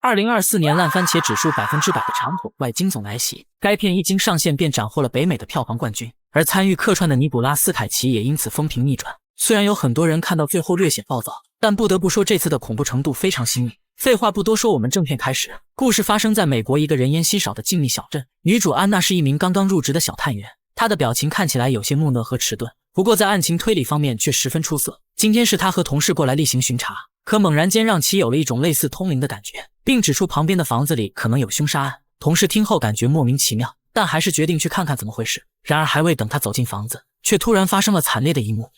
2024年烂番茄指数100%的长腿外惊悚来袭，该片一经上线便斩获了北美的票房冠军，而参与客串的尼古拉斯凯奇也因此风评逆转。虽然有很多人看到最后略显暴躁，但不得不说这次的恐怖程度非常新颖。废话不多说，我们正片开始。故事发生在美国一个人烟稀少的静谧小镇，女主安娜是一名刚刚入职的小探员，她的表情看起来有些木讷和迟钝，不过在案情推理方面却十分出色。今天是她和同事过来例行巡查，可猛然间让其有了一种类似通灵的感觉，并指出旁边的房子里可能有凶杀案。同事听后感觉莫名其妙，但还是决定去看看怎么回事。然而还未等他走进房子，却突然发生了惨烈的一幕。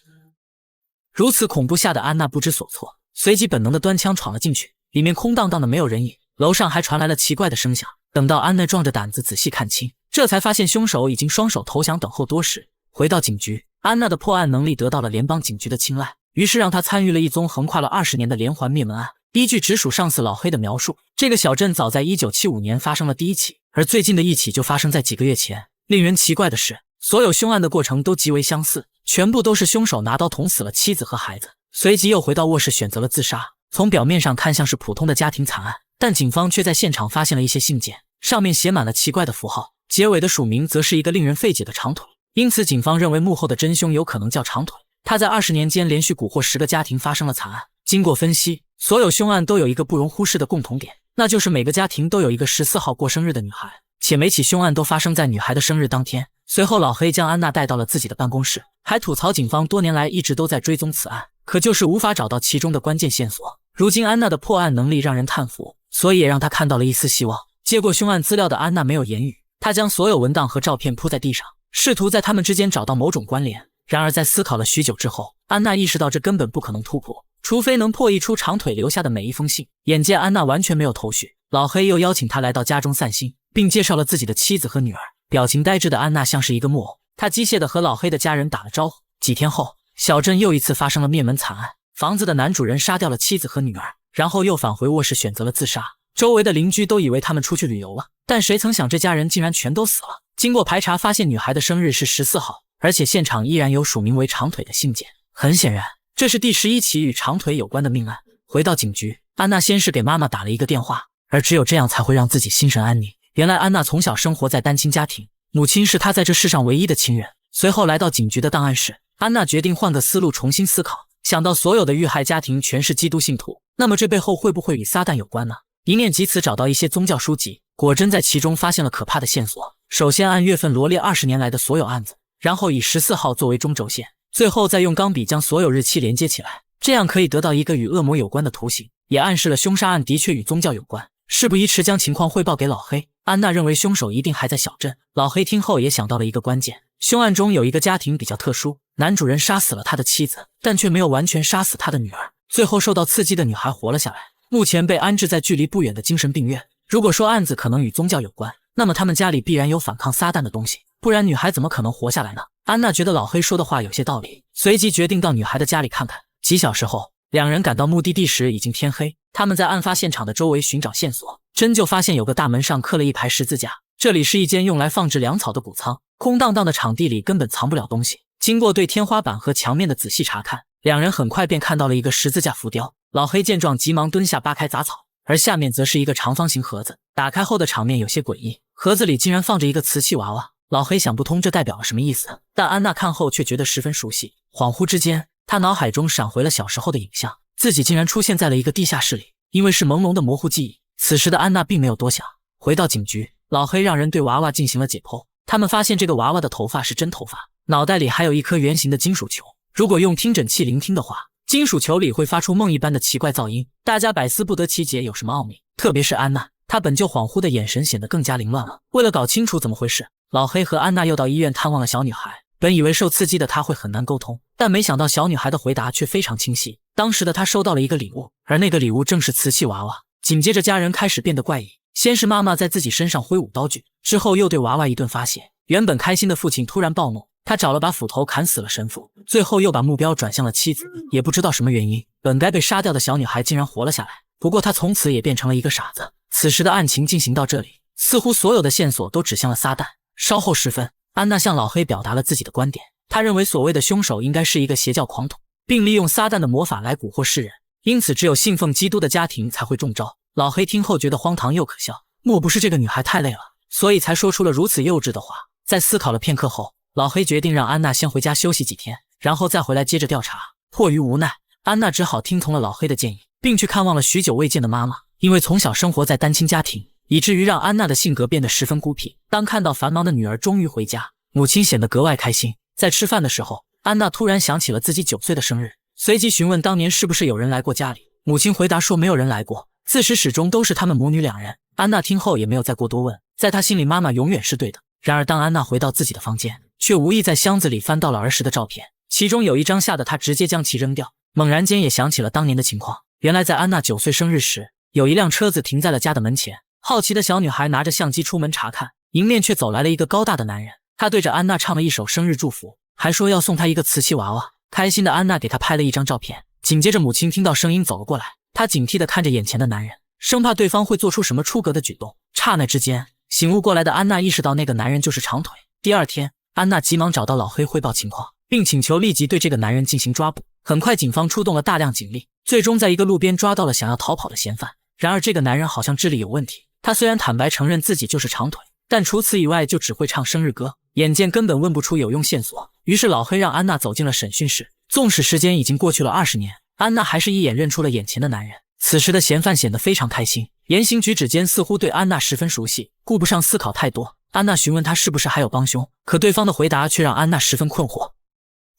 如此恐怖吓得安娜不知所措，随即本能的端枪闯了进去。里面空荡荡的没有人影，楼上还传来了奇怪的声响。等到安娜壮着胆子仔细看清，这才发现凶手已经双手投降等候多时。回到警局，安娜的破案能力得到了联邦警局的青睐，于是让她参与了一宗横跨了20年的连环灭门案。依据直属上司老黑的描述，这个小镇早在1975年发生了第一起，而最近的一起就发生在几个月前。令人奇怪的是，所有凶案的过程都极为相似，全部都是凶手拿刀捅死了妻子和孩子，随即又回到卧室选择了自杀。从表面上看像是普通的家庭惨案，但警方却在现场发现了一些信件，上面写满了奇怪的符号，结尾的署名则是一个令人费解的长腿。因此警方认为幕后的真凶有可能叫长腿，他在20年间连续蛊惑10个家庭发生了惨案。经过分析，所有凶案都有一个不容忽视的共同点，那就是每个家庭都有一个14号过生日的女孩，且每起凶案都发生在女孩的生日当天。随后老黑将安娜带到了自己的办公室，还吐槽警方多年来一直都在追踪此案，可就是无法找到其中的关键线索。如今安娜的破案能力让人叹服，所以也让他看到了一丝希望。接过凶案资料的安娜没有言语，她将所有文档和照片铺在地上，试图在他们之间找到某种关联。然而在思考了许久之后，安娜意识到这根本不可能突破，除非能破译出长腿留下的每一封信。眼见安娜完全没有头绪，老黑又邀请她来到家中散心，并介绍了自己的妻子和女儿。表情呆滞的安娜像是一个木偶，她机械地和老黑的家人打了招呼。几天后，小镇又一次发生了灭门惨案，房子的男主人杀掉了妻子和女儿，然后又返回卧室选择了自杀。周围的邻居都以为他们出去旅游了，但谁曾想这家人竟然全都死了。经过排查，发现女孩的生日是14号，而且现场依然有署名为长腿的信件。很显然，这是第11起与长腿有关的命案。回到警局，安娜先是给妈妈打了一个电话，而只有这样才会让自己心神安宁。原来安娜从小生活在单亲家庭，母亲是她在这世上唯一的亲人。随后来到警局的档案室，安娜决定换个思路重新思考，想到所有的遇害家庭全是基督信徒，那么这背后会不会与撒旦有关呢？一念及此，找到一些宗教书籍，果真在其中发现了可怕的线索。首先按月份罗列20年来的所有案子，然后以14号作为中轴线，最后再用钢笔将所有日期连接起来，这样可以得到一个与恶魔有关的图形，也暗示了凶杀案的确与宗教有关。事不宜迟，将情况汇报给老黑。安娜认为凶手一定还在小镇。老黑听后也想到了一个关键，凶案中有一个家庭比较特殊，男主人杀死了他的妻子，但却没有完全杀死他的女儿，最后受到刺激的女孩活了下来，目前被安置在距离不远的精神病院。如果说案子可能与宗教有关，那么他们家里必然有反抗撒旦的东西，不然女孩怎么可能活下来呢？安娜觉得老黑说的话有些道理，随即决定到女孩的家里看看。几小时后，两人赶到目的地时已经天黑，他们在案发现场的周围寻找线索，真就发现有个大门上刻了一排十字架，这里是一间用来放置粮草的谷仓，空荡荡的场地里根本藏不了东西。经过对天花板和墙面的仔细查看，两人很快便看到了一个十字架浮雕。老黑见状急忙蹲下扒开杂草，而下面则是一个长方形盒子，打开后的场面有些诡异，盒子里竟然放着一个瓷器娃娃。老黑想不通这代表了什么意思，但安娜看后却觉得十分熟悉。恍惚之间，他脑海中闪回了小时候的影像，自己竟然出现在了一个地下室里。因为是朦胧的模糊记忆，此时的安娜并没有多想。回到警局，老黑让人对娃娃进行了解剖，他们发现这个娃娃的头发是真头发，脑袋里还有一颗圆形的金属球，如果用听诊器聆听的话，金属球里会发出梦一般的奇怪噪音，大家百思不得其解有什么奥秘。特别是安娜，她本就恍惚的眼神显得更加凌乱了。为了搞清楚怎么回事，老黑和安娜又到医院探望了小女孩。本以为受刺激的她会很难沟通，但没想到小女孩的回答却非常清晰。当时的她收到了一个礼物，而那个礼物正是瓷器娃娃。紧接着家人开始变得怪异，先是妈妈在自己身上挥舞刀具，之后又对娃娃一顿发泄。原本开心的父亲突然暴怒，他找了把斧头砍死了神父，最后又把目标转向了妻子。也不知道什么原因，本该被杀掉的小女孩竟然活了下来，不过她从此也变成了一个傻子。此时的案情进行到这里，似乎所有的线索都指向了撒旦。稍后时分，安娜向老黑表达了自己的观点，她认为所谓的凶手应该是一个邪教狂徒，并利用撒旦的魔法来蛊惑世人，因此只有信奉基督的家庭才会中招。老黑听后觉得荒唐又可笑，莫不是这个女孩太累了，所以才说出了如此幼稚的话。在思考了片刻后，老黑决定让安娜先回家休息几天，然后再回来接着调查。迫于无奈，安娜只好听从了老黑的建议，并去看望了许久未见的妈妈。因为从小生活在单亲家庭，以至于让安娜的性格变得十分孤僻。当看到繁忙的女儿终于回家，母亲显得格外开心。在吃饭的时候，安娜突然想起了自己9岁的生日，随即询问当年是不是有人来过家里。母亲回答说没有人来过，自始始终都是他们母女2人。安娜听后也没有再过多问，在她心里妈妈永远是对的。然而当安娜回到自己的房间，却无意在箱子里翻到了儿时的照片，其中有一张吓得她直接将其扔掉。猛然间也想起了当年的情况，原来在安娜9岁生日时，有一辆车子停在了家的门前。好奇的小女孩拿着相机出门查看，迎面却走来了一个高大的男人。他对着安娜唱了一首生日祝福，还说要送她一个瓷器娃娃。开心的安娜给他拍了一张照片。紧接着母亲听到声音走了过来，她警惕地看着眼前的男人，生怕对方会做出什么出格的举动。刹那之间，醒悟过来的安娜意识到那个男人就是长腿。第二天，安娜急忙找到老黑汇报情况，并请求立即对这个男人进行抓捕。很快警方出动了大量警力，最终在一个路边抓到了想要逃跑的嫌犯。然而这个男人好像智力有问题，他虽然坦白承认自己就是长腿，但除此以外就只会唱生日歌，眼见根本问不出有用线索。于是老黑让安娜走进了审讯室。纵使时间已经过去了20年，安娜还是一眼认出了眼前的男人。此时的嫌犯显得非常开心，言行举止间似乎对安娜十分熟悉。顾不上思考太多，安娜询问他是不是还有帮凶，可对方的回答却让安娜十分困惑。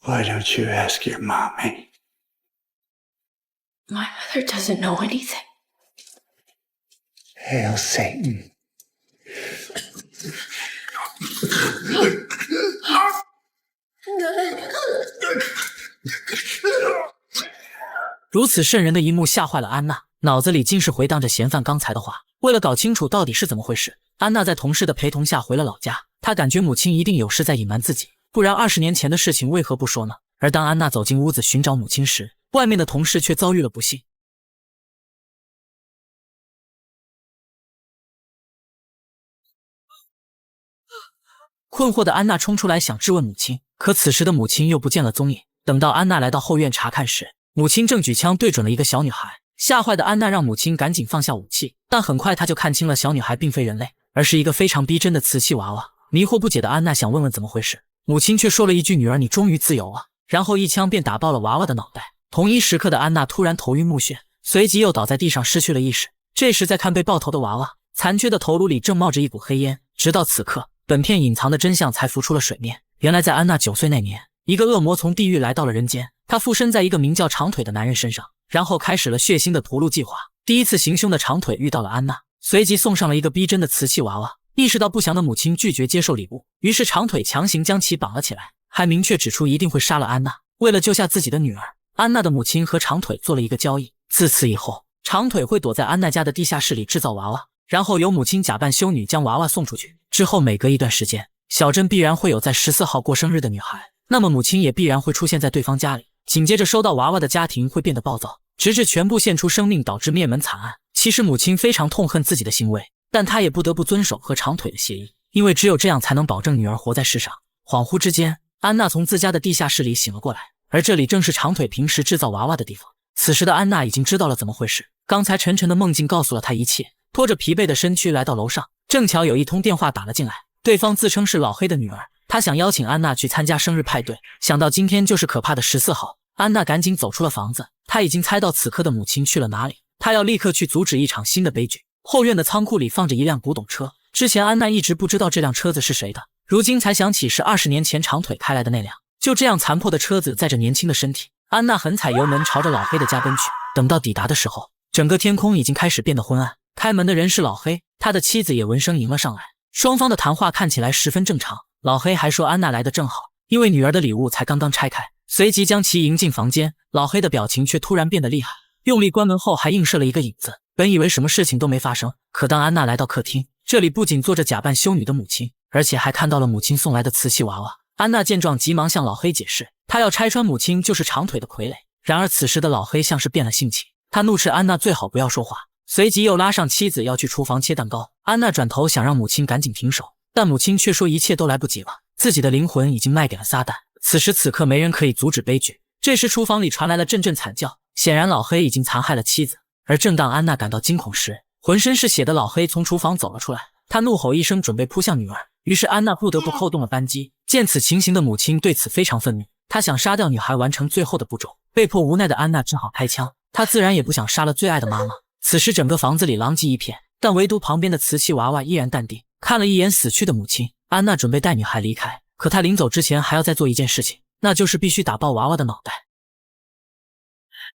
Why don't you ask your mommy? My mother doesn't know anything. Hail Satan. 如此瘆人的一幕吓坏了安娜，脑子里尽是回荡着嫌犯刚才的话。为了搞清楚到底是怎么回事，安娜在同事的陪同下回了老家。她感觉母亲一定有事在隐瞒自己，不然20年前的事情为何不说呢？而当安娜走进屋子寻找母亲时，外面的同事却遭遇了不幸。困惑的安娜冲出来想质问母亲，可此时的母亲又不见了踪影。等到安娜来到后院查看时，母亲正举枪对准了一个小女孩。吓坏的安娜让母亲赶紧放下武器，但很快她就看清了小女孩并非人类，而是一个非常逼真的瓷器娃娃。迷惑不解的安娜想问问怎么回事，母亲却说了一句：“女儿，你终于自由了。”然后一枪便打爆了娃娃的脑袋。同一时刻的安娜突然头晕目眩，随即又倒在地上失去了意识。这时再看被爆头的娃娃，残缺的头颅里正冒着一股黑烟。直到此刻，本片隐藏的真相才浮出了水面。原来在安娜9岁那年，一个恶魔从地狱来到了人间，他附身在一个名叫长腿的男人身上，然后开始了血腥的屠戮计划。第一次行凶的长腿遇到了安娜，随即送上了一个逼真的瓷器娃娃。意识到不祥的母亲拒绝接受礼物，于是长腿强行将其绑了起来，还明确指出一定会杀了安娜。为了救下自己的女儿，安娜的母亲和长腿做了一个交易，自此以后，长腿会躲在安娜家的地下室里制造娃娃，然后由母亲假扮修女将娃娃送出去。之后每隔一段时间，小镇必然会有在14号过生日的女孩，那么母亲也必然会出现在对方家里。紧接着收到娃娃的家庭会变得暴躁，直至全部献出生命，导致灭门惨案。其实母亲非常痛恨自己的行为，但她也不得不遵守和长腿的协议，因为只有这样才能保证女儿活在世上。恍惚之间，安娜从自家的地下室里醒了过来，而这里正是长腿平时制造娃娃的地方。此时的安娜已经知道了怎么回事，刚才沉沉的梦境告诉了她一切，拖着疲惫的身躯来到楼上，正巧有一通电话打了进来，对方自称是老黑的女儿，她想邀请安娜去参加生日派对。想到今天就是可怕的14号，安娜赶紧走出了房子。她已经猜到此刻的母亲去了哪里，她要立刻去阻止一场新的悲剧。后院的仓库里放着一辆古董车，之前安娜一直不知道这辆车子是谁的，如今才想起是20年前长腿开来的那辆。就这样残破的车子载着年轻的身体，安娜狠踩油门朝着老黑的家奔去。等到抵达的时候，整个天空已经开始变得昏暗。开门的人是老黑，他的妻子也闻声迎了上来，双方的谈话看起来十分正常。老黑还说安娜来得正好，因为女儿的礼物才刚刚拆开，随即将其迎进房间。老黑的表情却突然变得厉害，用力关门后还映射了一个影子。本以为什么事情都没发生，可当安娜来到客厅，这里不仅坐着假扮修女的母亲，而且还看到了母亲送来的瓷器娃娃。安娜见状急忙向老黑解释，她要拆穿母亲就是长腿的傀儡。然而此时的老黑像是变了性情，他怒斥安娜最好不要说话，随即又拉上妻子要去厨房切蛋糕。安娜转头想让母亲赶紧停手，但母亲却说一切都来不及了，自己的灵魂已经卖给了撒旦。此时此刻没人可以阻止悲剧。这时厨房里传来了阵阵惨叫，显然老黑已经残害了妻子。而正当安娜感到惊恐时，浑身是血的老黑从厨房走了出来，他怒吼一声，准备扑向女儿。于是安娜不得不扣动了扳机。见此情形的母亲对此非常愤怒，她想杀掉女孩，完成最后的步骤。被迫无奈的安娜只好开枪，她自然也不想杀了最爱的妈妈。此时整个房子里狼藉一片，但唯独旁边的瓷器娃娃依然淡定。看了一眼死去的母亲，安娜准备带女孩离开，可她临走之前还要再做一件事情，那就是必须打爆娃娃的脑袋。